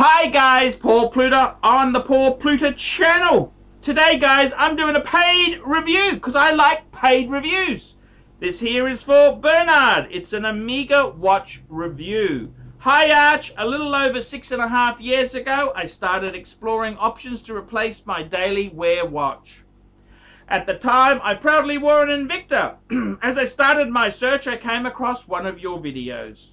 Hi guys, Paul Pluta on the Paul Pluta channel. Today guys, I'm doing a paid review because I like paid reviews. This here is for Bernard. It's an Omega watch review. Hi Arch, a little over 6.5 years ago, I started exploring options to replace my daily wear watch. At the time, I proudly wore an Invicta. As I started my search, I came across one of your videos.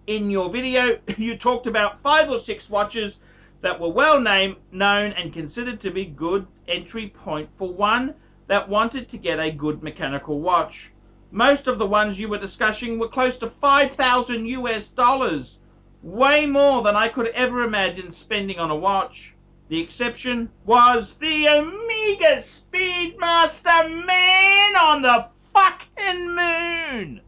In your video, you talked about 5 or 6 watches that were well known and considered to be good entry point for one that wanted to get a good mechanical watch. Most of the ones you were discussing were close to $5,000 US, way more than I could ever imagine spending on a watch. The exception was the Omega Speedmaster man on the fucking moon.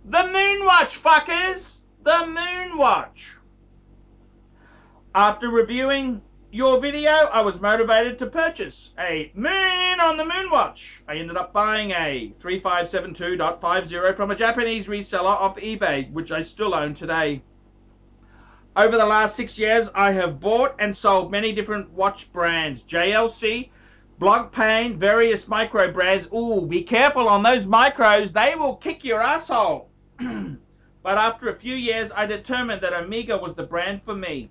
The moon watch, fuckers! The moon watch! After reviewing your video, I was motivated to purchase a man on the moon watch. I ended up buying a 3572.50 from a Japanese reseller off eBay, which I still own today. Over the last 6 years, I have bought and sold many different watch brands. JLC, Blancpain, various micro brands. Ooh, be careful on those micros. They will kick your asshole. But after a few years, I determined that Omega was the brand for me.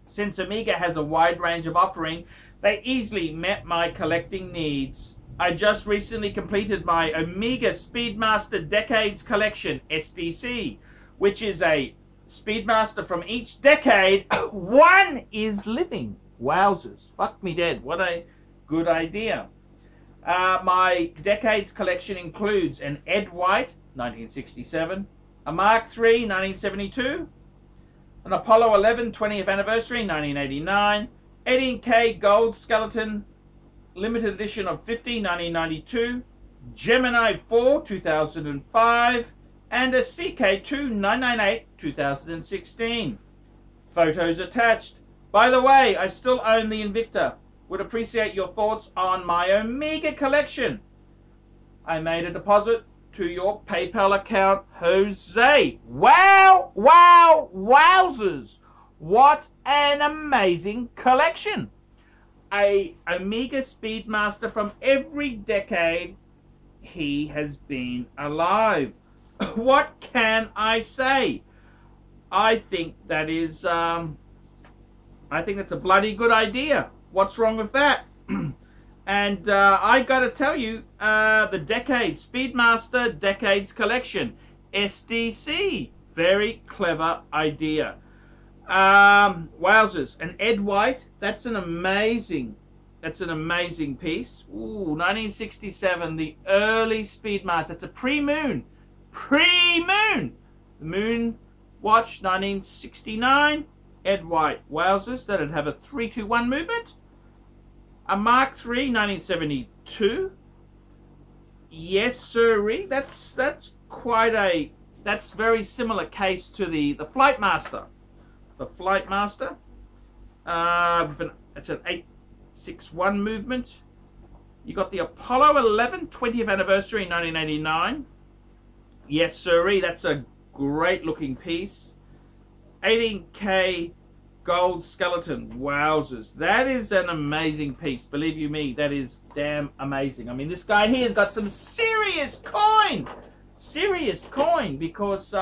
Since Omega has a wide range of offering, they easily met my collecting needs. I just recently completed my Omega Speedmaster Decades Collection, SDC, which is a Speedmaster from each decade. One is living. Wowzers. Fuck me dead. What a good idea. My Decades Collection includes an Ed White, 1967, a Mark III, 1972, an Apollo 11 20th anniversary, 1989, 18K Gold Skeleton limited edition of 50, 1992, Gemini 4, 2005, and a CK2 998, 2016. Photos attached. By the way, I still own the Invicta. Would appreciate your thoughts on my Omega collection. I made a deposit to your PayPal account, Jose. Wow, wow, wowzers. What an amazing collection. A Omega Speedmaster from every decade he has been alive. What can I say? I think that is, I think that's a bloody good idea. What's wrong with that? And I got to tell you, the Decades Speedmaster Decades Collection, SDC, very clever idea. Wowzers, an Ed White, that's an amazing piece. Ooh, 1967, the early Speedmaster. It's a pre-moon, the moon watch, 1969, Ed White. Wowzers, that'd have a 3-2-1 movement. A Mark III, 1972. Yes, sirree. That's quite a, that's very similar case to the Flightmaster. The Flightmaster. It's an 8-6-1 movement. You got the Apollo 11 20th anniversary, 1989. Yes, sirree. That's a great looking piece. 18K Gold Skeleton. Wowzers. That is an amazing piece. Believe you me, that is damn amazing. I mean, this guy here has got some serious coin. Serious coin, because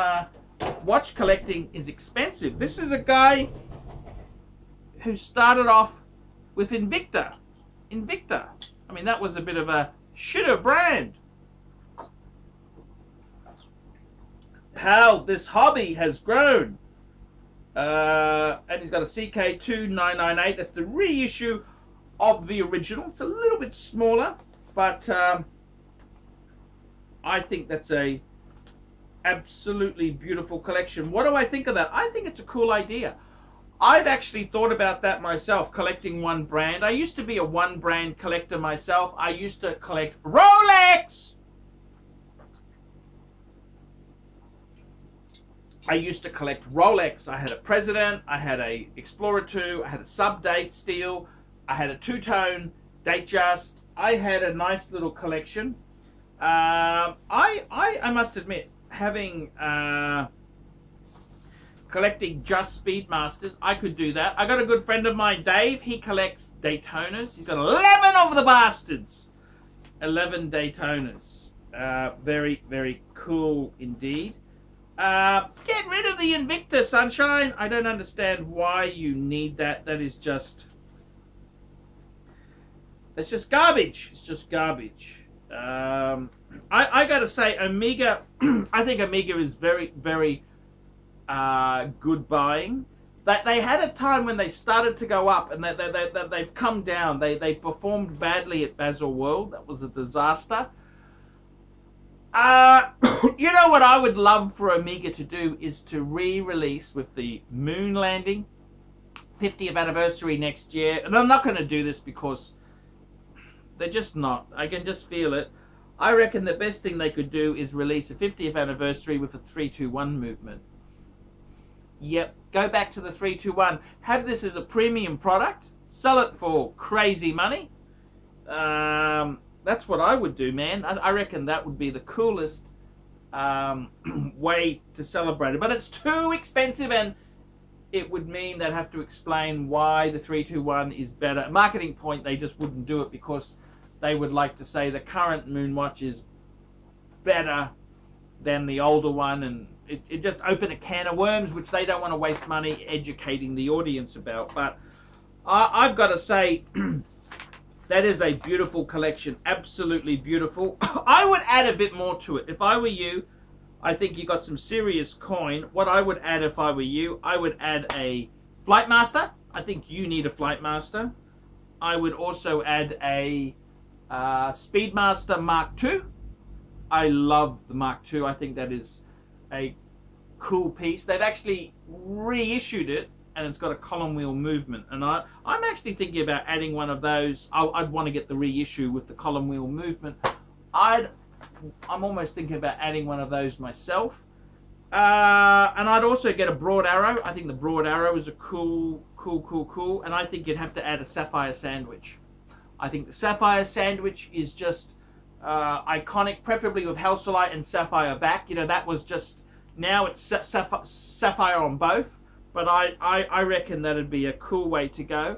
watch collecting is expensive. This is a guy who started off with Invicta. I mean, that was a bit of a shitter brand. How this hobby has grown. And he's got a CK2 998. That's the reissue of the original. It's a little bit smaller, but I think that's a absolutely beautiful collection. What do I think of that? I think it's a cool idea. I've actually thought about that myself, collecting one brand. I used to be a one brand collector myself. I used to collect Rolex. I used to collect Rolex. I had a President, I had a Explorer 2, I had a sub-date steel, I had a two-tone Datejust. I had a nice little collection. I must admit, having collecting just Speedmasters, I could do that. I got a good friend of mine, Dave. He collects Daytonas. He's got 11 of the bastards. 11 Daytonas. Very, very cool indeed. Get rid of the Invicta, Sunshine. I don't understand why you need that. That is just... It's just garbage. It's just garbage. I gotta say, Omega, I think Omega is very, very good buying. They had a time when they started to go up, and they've come down. They performed badly at Basel World. That was a disaster. You know what I would love for Omega to do is to re-release with the moon landing, 50th anniversary next year. And I'm not going to do this because they're just not. I can just feel it. I reckon the best thing they could do is release a 50th anniversary with a 3-2-1 movement. Yep, go back to the 3-2-1. Have this as a premium product. Sell it for crazy money. That's what I would do, man. I reckon that would be the coolest way to celebrate it. But it's too expensive, and it would mean they'd have to explain why the 3-2-1 is better. Marketing point, they just wouldn't do it because they would like to say the current Moonwatch is better than the older one, and it just opened a can of worms, which they don't want to waste money educating the audience about. But I've got to say, that is a beautiful collection. Absolutely beautiful. I would add a bit more to it. If I were you, I think you got some serious coin. What I would add if I were you, I would add a Flightmaster. I think you need a Flightmaster. I would also add a Speedmaster Mark II. I love the Mark II. I think that is a cool piece. They've actually reissued it, and it's got a column wheel movement. And I'm actually thinking about adding one of those. I'd want to get the reissue with the column wheel movement. I'm almost thinking about adding one of those myself. And I'd also get a Broad Arrow. I think the Broad Arrow is a cool. And I think you'd have to add a Sapphire Sandwich. I think the Sapphire Sandwich is just iconic, preferably with Halcylite and Sapphire back. You know, that was just, now it's Sapphire on both. But I reckon that'd be a cool way to go.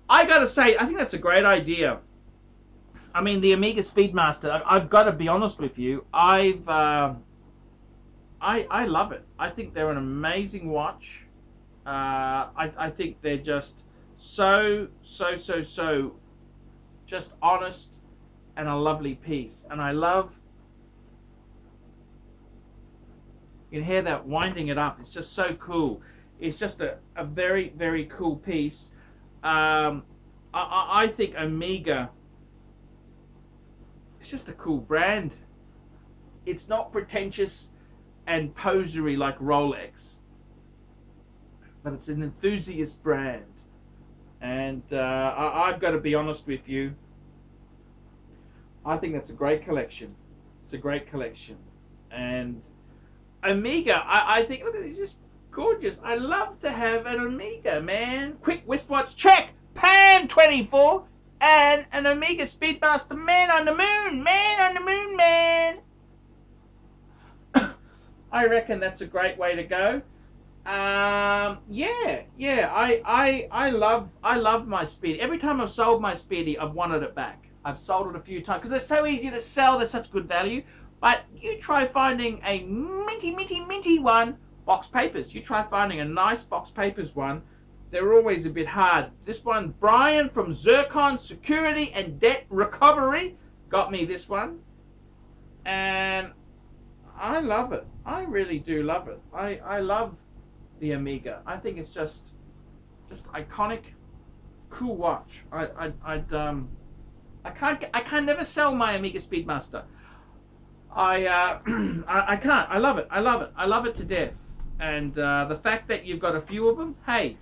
I gotta say, I think that's a great idea. I mean, the Omega Speedmaster, I've got to be honest with you, I love it. I think they're an amazing watch. I think they're just so just honest and a lovely piece. And I love, you can hear that winding it up. It's just so cool. It's just a very, very cool piece. I think Omega, it's just a cool brand. It's not pretentious and posery like Rolex, but it's an enthusiast brand. And I've got to be honest with you, I think that's a great collection. It's a great collection. And Omega, I think, look at this, just gorgeous. I love to have an Omega, man. Quick wristwatch, check. Pan 24 and an Omega Speedmaster, man on the moon, man. I reckon that's a great way to go. Yeah. I love my Speedy. Every time I've sold my Speedy, I've wanted it back. I've sold it a few times because they're so easy to sell. They're such good value. But you try finding a minty one. Box papers. You try finding a nice box papers one. They're always a bit hard. This one, Brian from Zircon Security and Debt Recovery, got me this one. And I love it. I really do love it. I love the Omega. I think it's just iconic, cool watch. I can't never sell my Omega Speedmaster. I can't. I love it. I love it to death. And the fact that you've got a few of them, hey,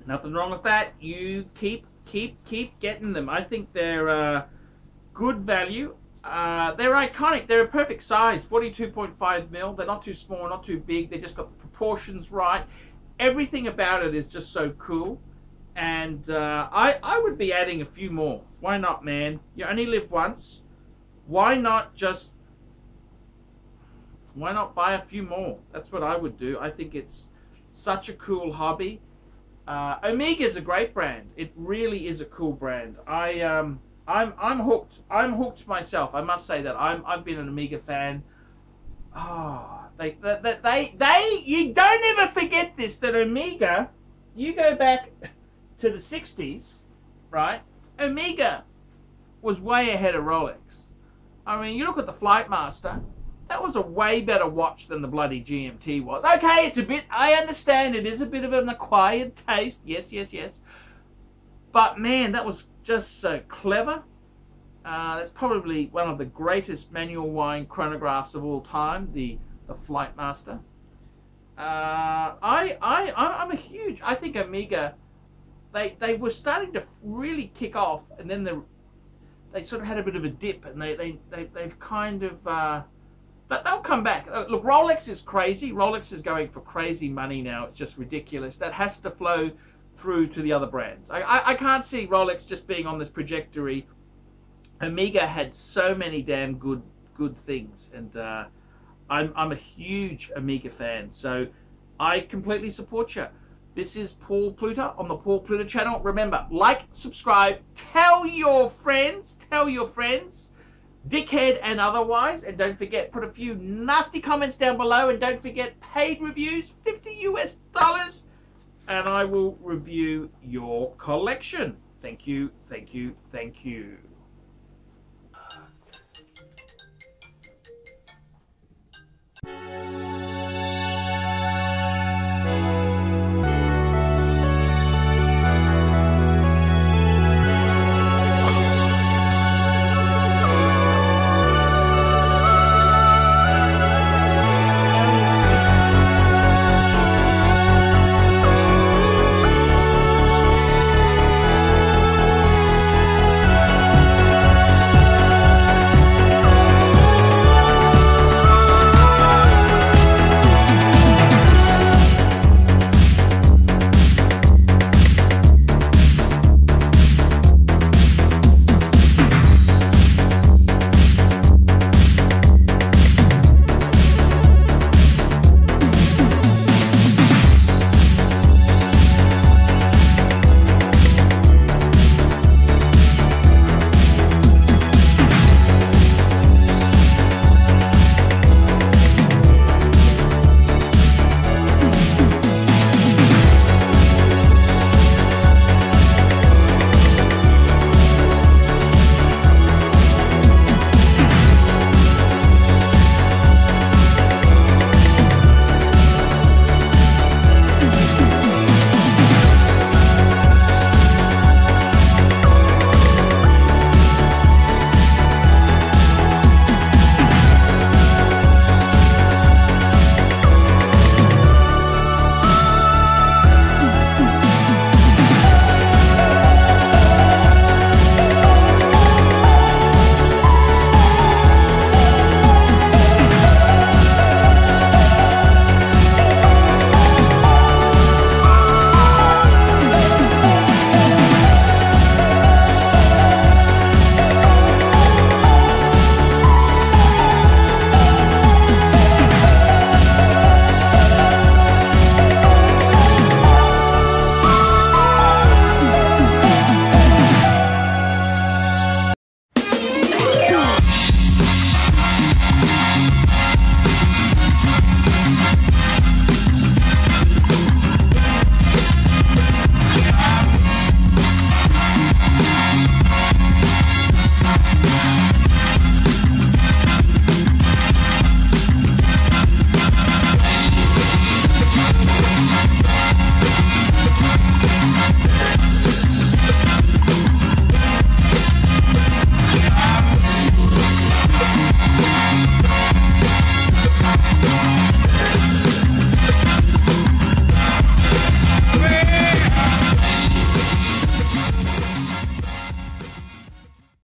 nothing wrong with that. You keep getting them. I think they're good value. They're iconic. They're a perfect size, 42.5 mil. They're not too small, not too big. They just got the proportions right. Everything about it is just so cool. And I would be adding a few more. Why not, man? You only live once. Why not buy a few more? That's what I would do. I think it's Such a cool hobby. Omega is a great brand. It really is a cool brand. I'm hooked. I'm hooked myself. I must say that I've been an Omega fan. Oh, you don't ever forget this, that Omega, you go back to the 60s, right? Omega was way ahead of Rolex. I mean, you look at the Flightmaster, that was a way better watch than the bloody GMT was. Okay, it's a bit, I understand it is a bit of an acquired taste. Yes, yes, yes. But man, that was just so clever. That's probably one of the greatest manual wind chronographs of all time, the Flightmaster. I'm a huge, I think Omega, they were starting to really kick off, and then they sort of had a bit of a dip, and they've kind of, but they'll come back. Look, Rolex is crazy. Rolex is going for crazy money now. It's just ridiculous. That has to flow through to the other brands. I can't see Rolex just being on this trajectory. Omega had so many damn good things, and I'm a huge Omega fan, so I completely support you. This is Paul Pluta on the Paul Pluta channel. Remember, like, subscribe, tell your friends, dickhead and otherwise, and don't forget, put a few nasty comments down below, and don't forget paid reviews, $50 US, and I will review your collection. Thank you, thank you, thank you.